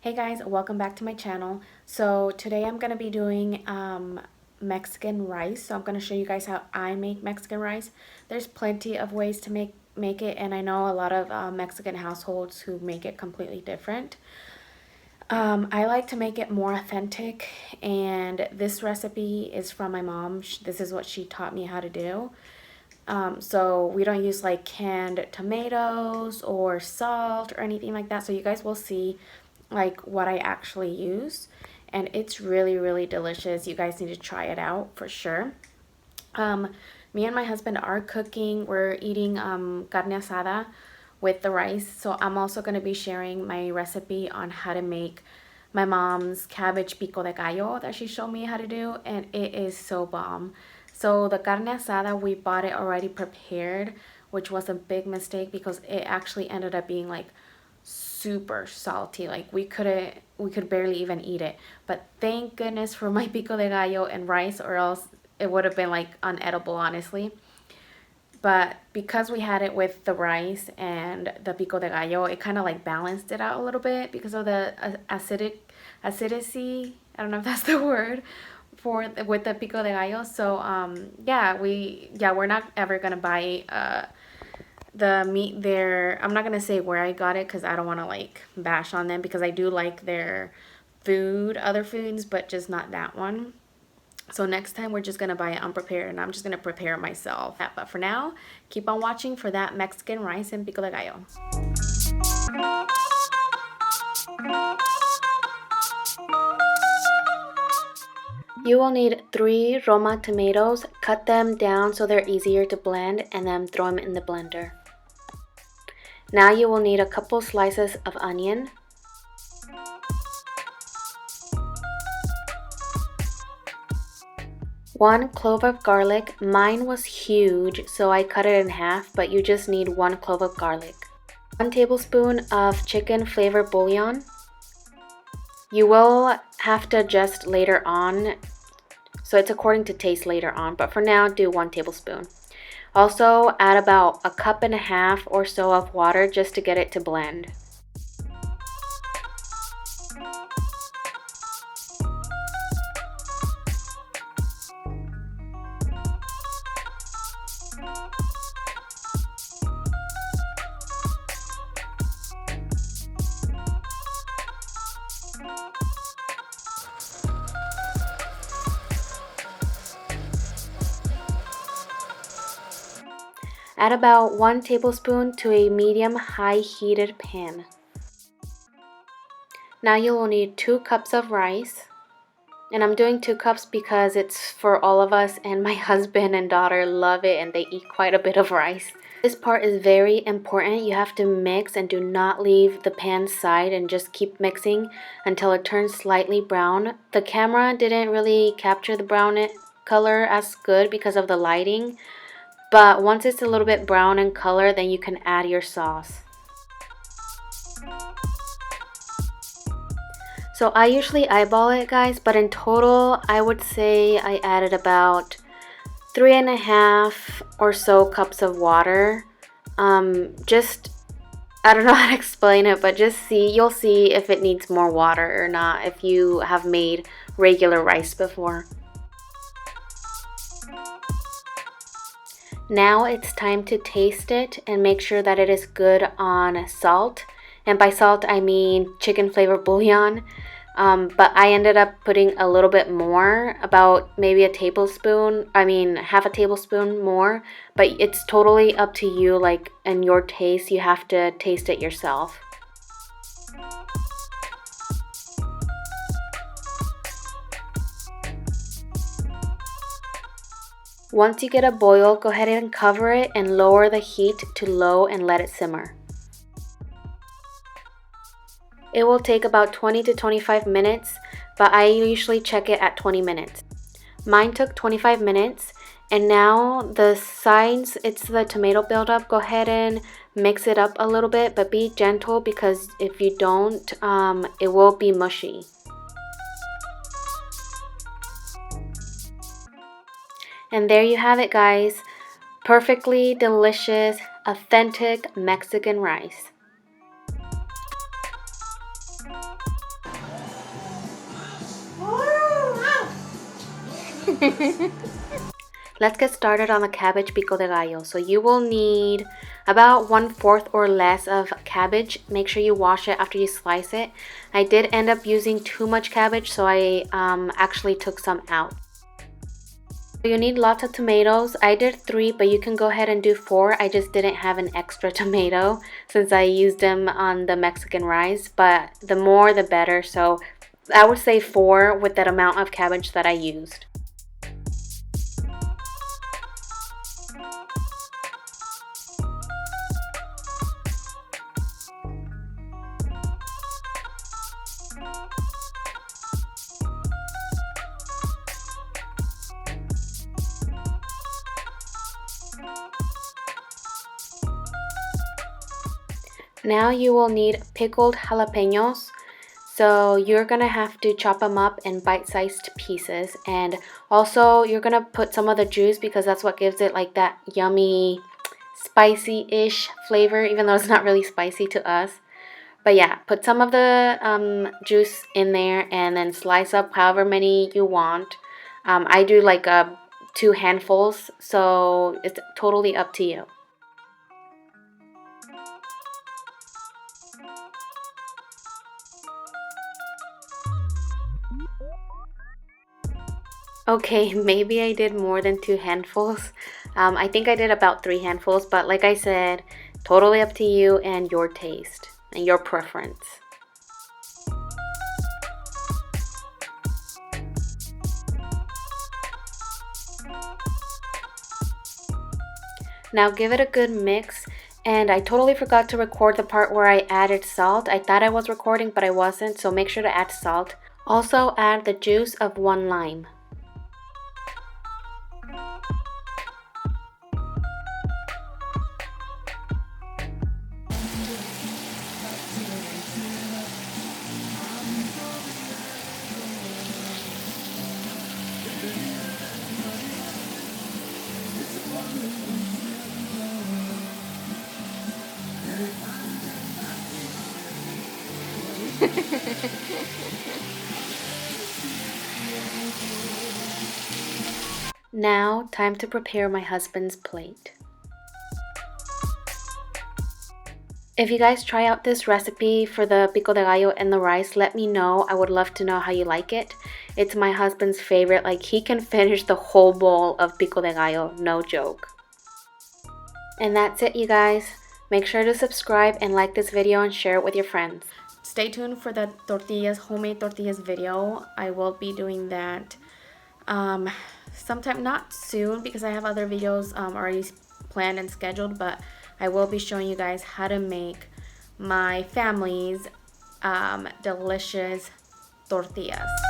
Hey guys, welcome back to my channel. So today I'm going to be doing Mexican rice. So I'm going to show you guys how I make Mexican rice. There's plenty of ways to make it, and I know a lot of Mexican households who make it completely different. I like to make it more authentic, and this recipe is from my mom. This is what she taught me how to do. So we don't use like canned tomatoes or salt or anything like that. So you guys will see like what I actually use, and it's really delicious. You guys need to try it out for sure. Um, Me and my husband are cooking. We're eating carne asada with the rice. So I'm also going to be sharing my recipe on how to make my mom's cabbage pico de gallo that she showed me how to do, and it is so bomb. So the carne asada, we bought it already prepared, which was a big mistake because it actually ended up being like super salty. Like we could barely even eat it. But thank goodness for my pico de gallo and rice, or else it would have been like unedible, honestly. But because we had it with the rice and the pico de gallo, it kind of like balanced it out a little bit because of the acidity. I don't know if that's the word for with the pico de gallo. So we're not ever gonna buy the meat there. I'm not gonna say where I got it because I don't want to like bash on them, because I do like their other foods, but just not that one. So next time we're just gonna buy it unprepared, and I'm just gonna prepare it myself. But for now, keep on watching for that Mexican rice and pico de gallo. You will need 3 Roma tomatoes. Cut them down so they're easier to blend, and then throw them in the blender. Now you will need a couple slices of onion, 1 clove of garlic. Mine was huge, so I cut it in half, but you just need 1 clove of garlic. 1 tablespoon of chicken flavor bouillon. You will have to adjust later on, so it's according to taste later on, but for now do 1 tablespoon. Also add about a cup and a half or so of water just to get it to blend. Add about 1 tablespoon to a medium-high heated pan. Now you will need 2 cups of rice. And I'm doing 2 cups because it's for all of us, and my husband and daughter love it and they eat quite a bit of rice. This part is very important. You have to mix and do not leave the pan side, and just keep mixing until it turns slightly brown. The camera didn't really capture the brown color as good because of the lighting. But once it's a little bit brown in color, then you can add your sauce. So I usually eyeball it, guys, but in total, I would say I added about 3.5 or so cups of water. I don't know how to explain it, but you'll see if it needs more water or not if you have made regular rice before. Now it's time to taste it and make sure that it is good on salt. And by salt, I mean chicken flavor bouillon. But I ended up putting a little bit more, about maybe half a tablespoon more. But it's totally up to you, like, and your taste. You have to taste it yourself. Once you get a boil, go ahead and cover it and lower the heat to low and let it simmer. It will take about 20 to 25 minutes, but I usually check it at 20 minutes. Mine took 25 minutes, and now the sides, it's the tomato buildup. Go ahead and mix it up a little bit, but be gentle because if you don't, it will be mushy. And there you have it, guys. Perfectly delicious, authentic Mexican rice. Let's get started on the cabbage pico de gallo. So you will need about 1/4 or less of cabbage. Make sure you wash it after you slice it. I did end up using too much cabbage, so I actually took some out. You need lots of tomatoes. I did 3, but you can go ahead and do 4. I just didn't have an extra tomato since I used them on the Mexican rice, but the more the better. So I would say 4 with that amount of cabbage that I used. Now you will need pickled jalapenos. So you're gonna have to chop them up in bite-sized pieces, and also you're gonna put some of the juice because that's what gives it like that yummy spicy-ish flavor, even though it's not really spicy to us. But yeah, put some of the juice in there and then slice up however many you want. I do like 2 handfuls, so it's totally up to you. Okay, maybe I did more than 2 handfuls. I think I did about 3 handfuls, but like I said, totally up to you and your taste and your preference. Now give it a good mix. And I totally forgot to record the part where I added salt. I thought I was recording, but I wasn't, so make sure to add salt. Also add the juice of 1 lime. Now, time to prepare my husband's plate. If you guys try out this recipe for the pico de gallo and the rice, let me know. I would love to know how you like it. It's my husband's favorite. Like, he can finish the whole bowl of pico de gallo, no joke. And that's it, you guys. Make sure to subscribe and like this video and share it with your friends. Stay tuned for the homemade tortillas video. I will be doing that sometime, not soon because I have other videos already planned and scheduled, but I will be showing you guys how to make my family's delicious tortillas.